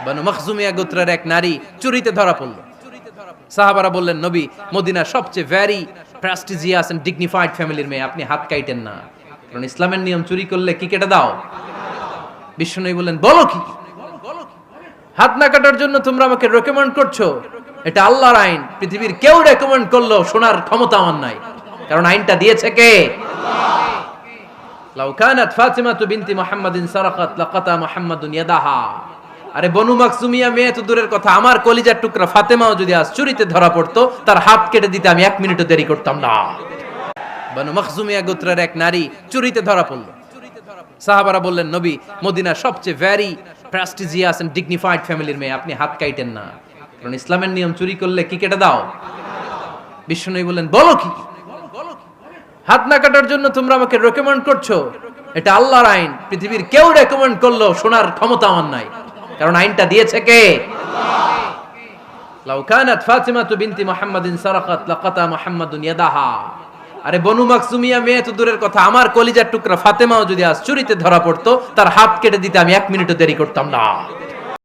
বনু মখজুমিয়া গোত্রের এক নারী চুরিতে ধরা পড়ল। সাহাবারা বললেন, নবী, মদিনার সবচেয়ে ভেরি প্রেস্টিজিয়াস এন্ড ডিগনিফাইড ফ্যামিলির মেয়ে, আপনি হাত কাটেন না, কারণ ইসলামের নিয়ম চুরি করলে কি কেটে দাও। বিশ্বনবী বললেন, বলো কি, হাত না কাটার জন্য তোমরা আমাকে রেকমেন্ড করছো? এটা আল্লাহর আইন, পৃথিবীর কেউ রেকমেন্ড করলো শোনার ক্ষমতা আমার নাই, কারণ আইনটা দিয়েছে কে? লাউ কানাত ফাতিমাতু বিনতি মুহাম্মাদিন সারাকাত লাকাতা মুহাম্মাদুন ইয়াদাহা। আরে বনু মাকসুমিয়া মেয়ে তো দূরের কথা, আমার কলিজার টুকরা ফাতেমাও যদি আজ চুরিতে ধরা পড়তো, তার হাত কেটে দিতে আমি 1 মিনিটও দেরি করতাম না। বনু মাকসুমিয়া গোত্রের এক নারী চুরিতে ধরা পড়ল। সাহাবারা বললেন, নবী, মদিনার সবচেয়ে ভেরি প্রেস্টিজিয়াস এন্ড ডিগনিফাইড ফ্যামিলির মেয়ে, আপনি হাত কাটেন না, কারণ ইসলামের নিয়ম চুরি করলে কি কেটে দাও। বিশ্বনবী বললেন, বলো কি, হাত না কাটার জন্য তোমরা আমাকে রেকমেন্ড করছো? এটা আল্লাহর আইন, পৃথিবীর কেউ রেকমেন্ড করলো শোনার ক্ষমতা আমার নাই, কারণ আইনটা দিয়েছে কে? লাউ কানাত ফাতিমাতু বিনতি মুহাম্মাদিন সারাকাত লাকাতা মুহাম্মাদুন ইয়াদাহা। আরে বনু মাকসুমিয়া মেয়ে তো দূরের কথা, আমার কলিজার টুকরা ফাতেমাও যদি আজ চুরিতে ধরা পড়তো, তার হাত কেটে দিতে আমি 1 মিনিটও দেরি করতাম না।